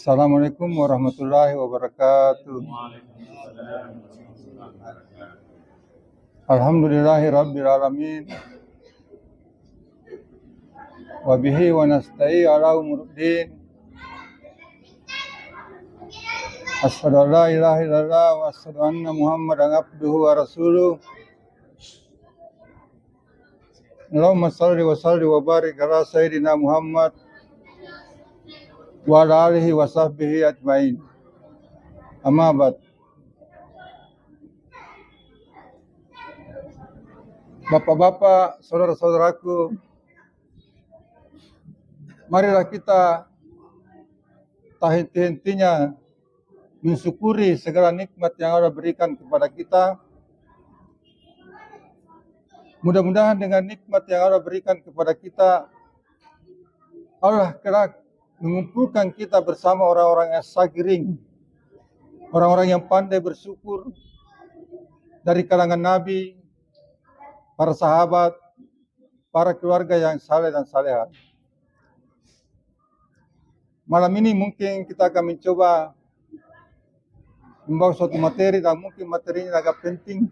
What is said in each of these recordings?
Assalamualaikum warahmatullahi wabarakatuh. Alhamdulillahi rabbil alamin. Wa bihi wa nasta'in ala umuruddin. Asyhadu an la ilaha illallah wa asyhadu anna Muhammadan abduhu wa rasuluh. Allahumma shalli wa salli wa barik ala sayyidina Muhammad wa ala alihi wa sahbihi ajmain. Amma ba'd. Bapak-bapak, saudara-saudaraku, marilah kita tak henti-hentinya mensyukuri segala nikmat yang Allah berikan kepada kita. Mudah-mudahan dengan nikmat yang Allah berikan kepada kita, Allah kelak mengumpulkan kita bersama orang-orang yang sakirin, orang-orang yang pandai bersyukur dari kalangan Nabi, para sahabat, para keluarga yang saleh dan salehah. Malam ini mungkin kita akan mencoba membawa suatu materi dan mungkin materinya agak penting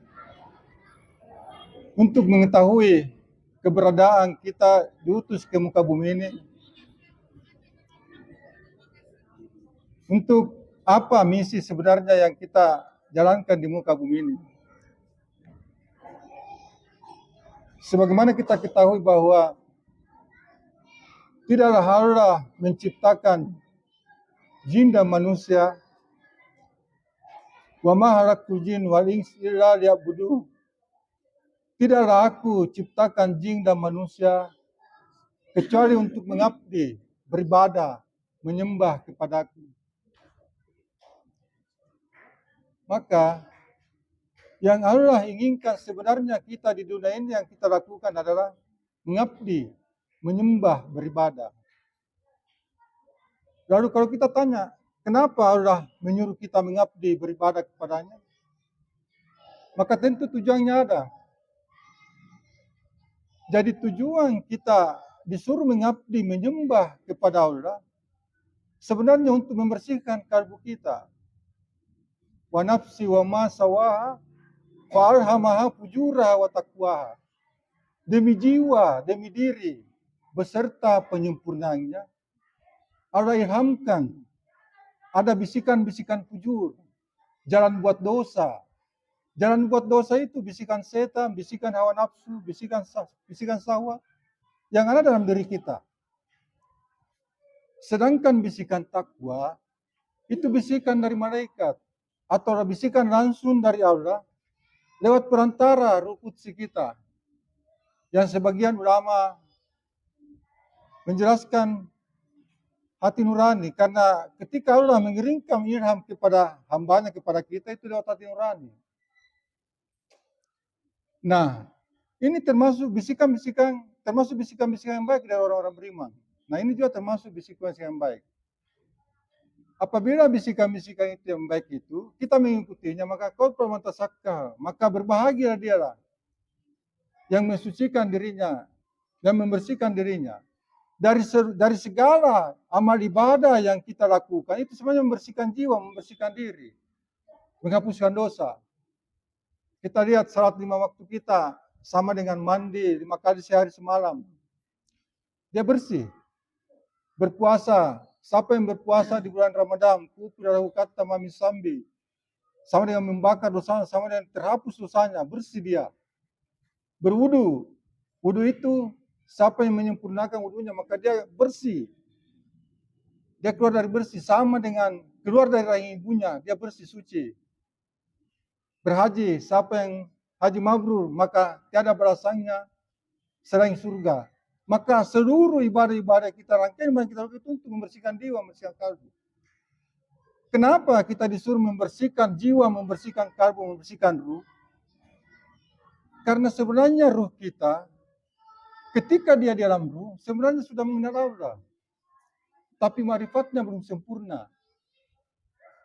untuk mengetahui keberadaan kita diutus ke muka bumi ini. Untuk apa misi sebenarnya yang kita jalankan di muka bumi ini? Sebagaimana kita ketahui bahwa tidaklah Allah menciptakan jin dan manusia, wa ma khalaqtul jin wal insa illa liya'budun. Tidaklah aku ciptakan jin dan manusia kecuali untuk mengabdi, beribadah, menyembah kepadaku. Maka yang Allah inginkan sebenarnya kita di dunia ini yang kita lakukan adalah mengabdi, menyembah, beribadah. Lalu kalau kita tanya, kenapa Allah menyuruh kita mengabdi, beribadah kepadanya? Maka tentu tujuannya ada. Jadi tujuan kita disuruh mengabdi, menyembah kepada Allah, sebenarnya untuk membersihkan kalbu kita. Wa nafsi wa ma sawaha fa alhamaha fujuraha wa taqwaha. Demi jiwa, demi diri, beserta penyempurnaannya, Allah ilhamkan ada bisikan-bisikan fujur, jalan buat dosa. Jalan buat dosa itu bisikan setan, bisikan hawa nafsu, bisikan syahwat yang ada dalam diri kita. Sedangkan bisikan takwa itu bisikan dari malaikat atau bisikan langsung dari Allah lewat perantara ruh qudsi kita. Yang sebagian ulama menjelaskan hati nurani, karena ketika Allah mengirimkan ilham kepada hambanya, kepada kita itu lewat hati nurani. Nah, ini termasuk bisikan-bisikan yang baik dari orang-orang beriman. Nah, ini juga termasuk bisikan-bisikan yang baik. Apabila bisikan-bisikan itu yang baik itu, kita mengikutinya, maka kau permantasakka, maka berbahagialah dialah yang mensucikan dirinya, yang membersihkan dirinya. Dari segala amal ibadah yang kita lakukan, itu sebenarnya membersihkan jiwa, membersihkan diri, menghapuskan dosa. Kita lihat salat 5 waktu kita, sama dengan mandi 5 kali sehari semalam. Dia bersih. Berpuasa, siapa yang berpuasa di bulan Ramadan, kufirahu kata mamisambi, sama dengan membakar dosanya, sama dengan terhapus dosanya, bersih dia. Berwudu, wudu itu siapa yang menyempurnakan wudunya, maka dia bersih. Dia keluar dari bersih, sama dengan keluar dari rahim ibunya, dia bersih, suci. Berhaji, siapa yang haji mabrur, maka tiada balasannya selain surga. Maka seluruh ibadah-ibadah kita, rangkaian ibadah kita itu untuk membersihkan jiwa, membersihkan kalbu. Kenapa kita disuruh membersihkan jiwa, membersihkan kalbu, membersihkan ruh? Karena sebenarnya ruh kita, ketika dia di dalam ruh, sebenarnya sudah mengenal Allah. Tapi marifatnya belum sempurna.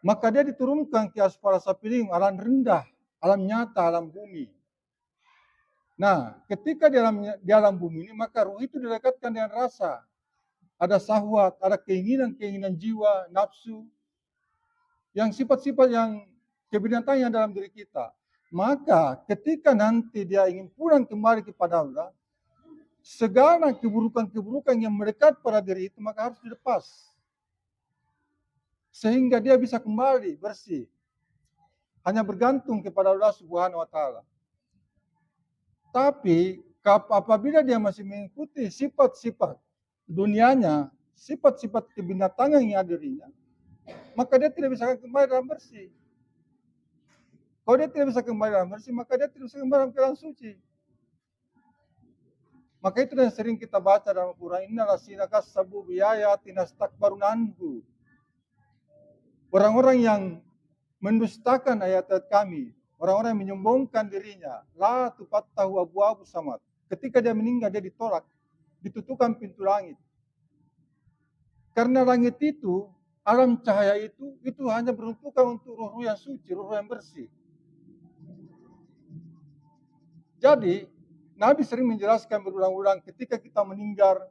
Maka dia diturunkan ke asfala sapiling, alam rendah, alam nyata, alam bumi. Nah, ketika di alam bumi ini, maka ruh itu dilekatkan dengan rasa. ada syahwat, ada keinginan-keinginan jiwa, nafsu, yang sifat-sifat yang kebinatangan dalam diri kita. Maka ketika nanti dia ingin pulang kembali kepada Allah, segala keburukan-keburukan yang melekat pada diri itu maka harus dilepas. Sehingga dia bisa kembali bersih. Hanya bergantung kepada Allah Subhanahu wa Ta'ala. Tapi apabila dia masih mengikuti sifat-sifat dunianya, sifat-sifat kebinatangan yang ada dirinya, maka dia tidak bisa kembali dalam bersih. Kalau dia tidak bisa kembali dalam bersih, maka dia tidak bisa kembali dalam keadaan suci. Maka itu yang sering kita baca dalam Al-Quran, Inna lasina kasabu biayatin astakbarun anhu. Orang-orang yang mendustakan ayat-ayat kami, orang-orang yang menyombongkan dirinya, la tufattahu abwaabus samad. Ketika dia meninggal, dia ditolak, ditutupkan pintu langit. Karena langit itu, alam cahaya itu hanya beruntukkan untuk ruh-ruh yang suci, ruh yang bersih. Jadi, Nabi sering menjelaskan berulang-ulang ketika kita meninggal,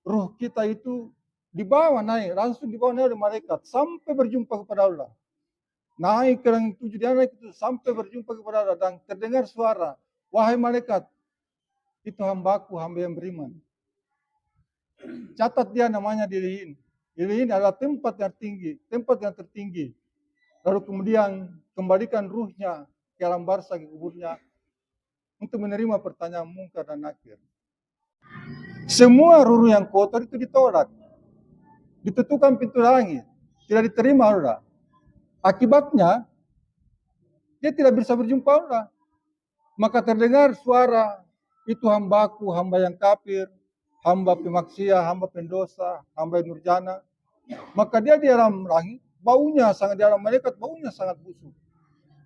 ruh kita itu dibawa naik, langsung dibawa naik oleh malaikat sampai berjumpa kepada Allah. Naik ke langit 7, dia naik itu sampai berjumpa kepada Allah dan terdengar suara, wahai malaikat, itu hambaku, hamba yang beriman. Catat dia namanya di Iliin. Iliin adalah tempat yang tertinggi. Lalu kemudian kembalikan ruhnya ke alam barzakh, ke kuburnya, untuk menerima pertanyaan Munkar dan Nakir. Semua ruh yang kotor itu ditolak, ditutupkan pintu langit, tidak diterima Allah. Akibatnya dia tidak bisa berjumpa Allah. Maka terdengar suara, itu hambaku, hamba yang kafir, hamba pemaksiat, hamba pendosa, hamba yang nurjana. Maka dia di alam langit, baunya sangat, di alam malaikat baunya sangat busuk.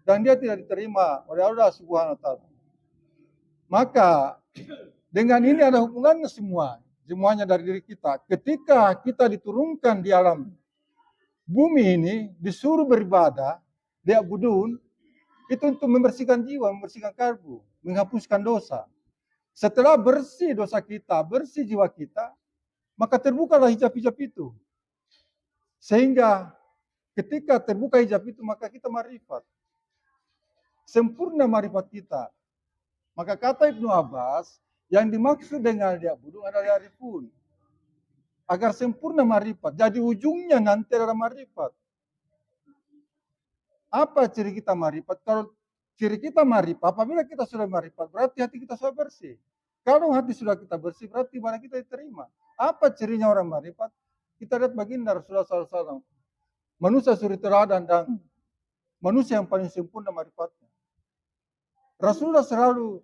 Dan dia tidak diterima oleh Allah Subhanahu wa Ta'ala. Maka dengan ini ada hubungannya semuanya dari diri kita. Ketika kita diturunkan di alam bumi ini, disuruh beribadah, diabudun, itu untuk membersihkan jiwa, membersihkan kalbu, menghapuskan dosa. Setelah bersih dosa kita, bersih jiwa kita, maka terbukalah hijab-hijab itu. Sehingga ketika terbuka hijab itu, maka kita marifat. Sempurna marifat kita. Maka kata Ibnu Abbas, yang dimaksud dengan diabudun adalah arifun. Agar sempurna marifat. Jadi ujungnya nanti adalah marifat. Apa ciri kita marifat? Kalau ciri kita marifat, apabila kita sudah marifat, berarti hati kita sudah bersih. Kalau hati sudah kita bersih, berarti ibadah kita diterima. Apa cirinya orang marifat? Kita lihat baginda Rasulullah SAW. Manusia suri teladan dan manusia yang paling sempurna marifatnya. Rasulullah selalu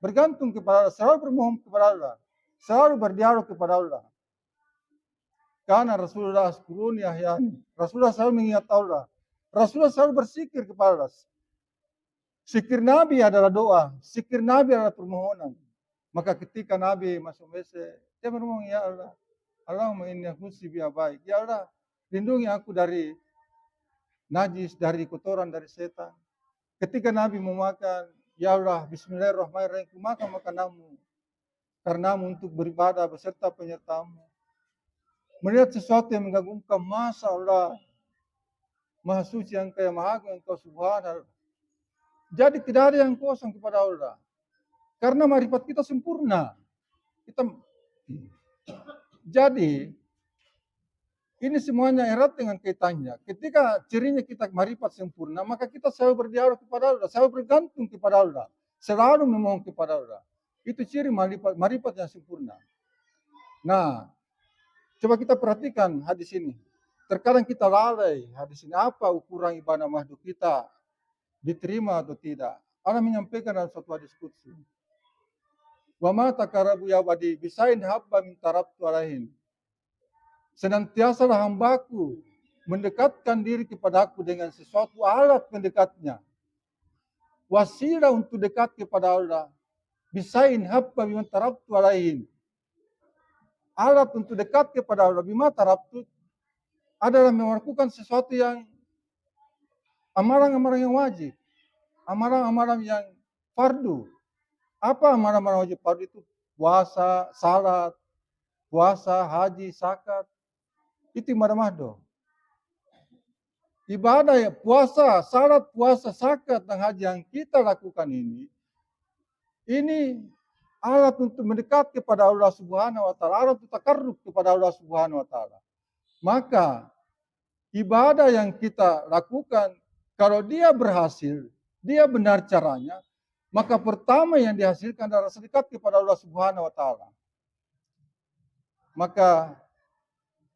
bergantung kepada Allah, selalu bermohon kepada Allah, selalu berdialog kepada Allah. Karena Rasulullah sekurun yahyani. Rasulullah selalu mengingat Allah. Rasulullah selalu berzikir kepada Allah. Zikir Nabi adalah doa, zikir Nabi adalah permohonan. Maka ketika Nabi masuk WC, dia bermohon, ya Allah, Allahumma inni a'udzu bika baik. Ya Allah, lindungi aku dari najis, dari kotoran, dari setan. Ketika Nabi mau makan, ya Allah, bismillahirrahmanirrahim, ku makan makananmu. Karenamu untuk beribadah beserta penyertamu. Melihat sesuatu yang mengagumkan, Masya Allah, Maha suci Engkau, yang Maha Agung Engkau, Subhanallah. Jadi tidak ada yang kosong kepada Allah. Karena marifat kita sempurna. Jadi, ini semuanya erat dengan kaitannya. Ketika cirinya kita marifat sempurna, maka kita selalu berdialog kepada Allah, selalu bergantung kepada Allah, selalu memohon kepada Allah. Itu ciri marifat yang sempurna. Nah, coba kita perhatikan hadis ini. Terkadang kita lalai hadis ini. Apa ukuran ibadah makhluk kita? Diterima atau tidak? Allah menyampaikan dalam suatu hadis qudsi. Wa ma taqarrabu ya wadi bisain habba min tarabtu alaihim. Senantiasalah hambaku mendekatkan diri kepadaku dengan sesuatu alat mendekatnya. Wasilah untuk dekat kepada Allah. Bisain habba min tarabtu alaihim. Alat untuk dekat kepada Allah bima tarabtu adalah melakukan sesuatu yang amalan-amalan yang wajib, amalan-amalan yang fardu. Apa amalan-amalan wajib fardu itu? Puasa, salat, puasa, haji, zakat, itu ibadah mahdo. Ibadah ya puasa, syarat puasa, zakat, dan haji yang kita lakukan ini alat untuk mendekat kepada Allah Subhanahu wa taala, alat untuk takarrub kepada Allah Subhanahu wa taala. Maka ibadah yang kita lakukan, kalau dia berhasil, dia benar caranya, maka pertama yang dihasilkan adalah rasa dekat kepada Allah Subhanahu wa taala. Maka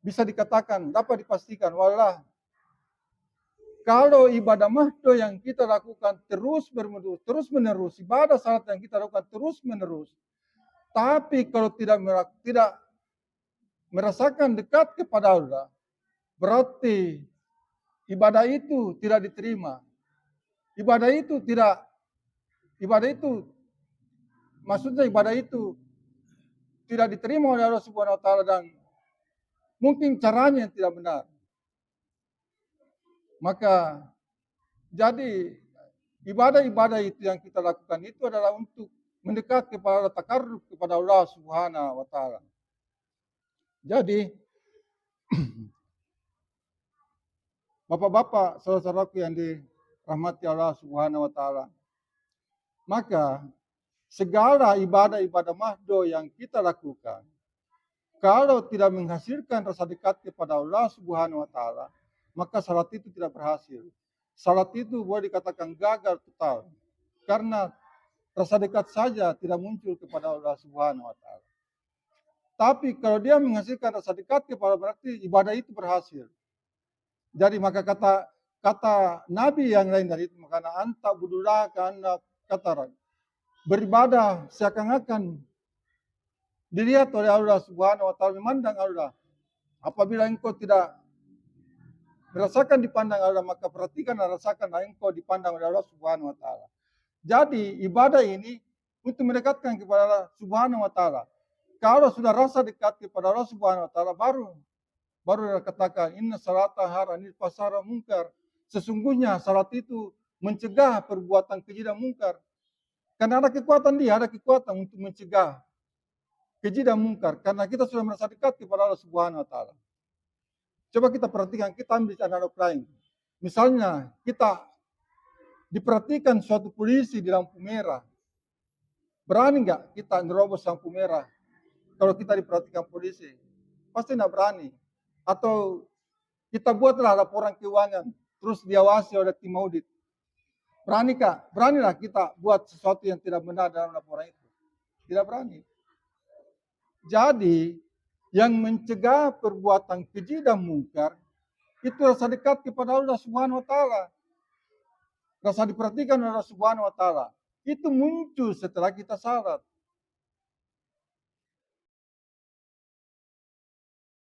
bisa dikatakan, dapat dipastikan, wallah, kalau ibadah mahdo yang kita lakukan terus menerus, ibadah salat yang kita lakukan terus menerus, tapi kalau tidak merasakan dekat kepada Allah, berarti ibadah itu tidak diterima. Maksudnya ibadah itu tidak diterima oleh Allah Subhanahu wa taala, dan mungkin caranya yang tidak benar. Maka jadi ibadah-ibadah itu yang kita lakukan itu adalah untuk mendekat kepada Allah, takarrub kepada Allah Subhanahu wa taala. Jadi Bapak-bapak, saudara-saudaraku yang dirahmati Allah Subhanahu wa taala, maka segala ibadah-ibadah mahdo yang kita lakukan, kalau tidak menghasilkan rasa dekat kepada Allah Subhanahu wa taala, maka salat itu tidak berhasil. Salat itu boleh dikatakan gagal total, karena rasa dekat saja tidak muncul kepada Allah Subhanahu wa taala. Tapi kalau dia menghasilkan rasa dekat kepada, berarti ibadah itu berhasil. Jadi maka kata Nabi yang lain dari itu, makanya anta budullah karena kata beribadah seakan-akan dilihat oleh Allah Subhanahu wa taala, memandang Allah. Apabila engkau tidak merasakan dipandang Allah, maka perhatikan dan rasakan engkau dipandang oleh Allah Subhanahu wa taala. Jadi ibadah ini untuk mendekatkan kepada Allah Subhanahu wa taala. Kalau sudah rasa dekat kepada Allah Subhanahu wa taala, baru katakan inna salata haranil fasara munkar. Sesungguhnya salat itu mencegah perbuatan keji dan mungkar. Karena ada kekuatan untuk mencegah keji dan mungkar. Karena kita sudah merasa dekat kepada Allah Subhanahu wa taala. Coba kita perhatikan, kita ambil analog lain. Misalnya kita diperhatikan suatu polisi di lampu merah. Berani nggak kita nerobos lampu merah? Kalau kita diperhatikan polisi, pasti nggak berani. Atau kita buatlah laporan keuangan, terus diawasi oleh tim audit. Berani kah? Beranilah kita buat sesuatu yang tidak benar dalam laporan itu. Tidak berani. Jadi yang mencegah perbuatan keji dan mungkar itu rasa dekat kepada Allah Subhanahu wa taala. Rasa diperhatikan oleh Allah Subhanahu wa taala. Itu muncul setelah kita salat.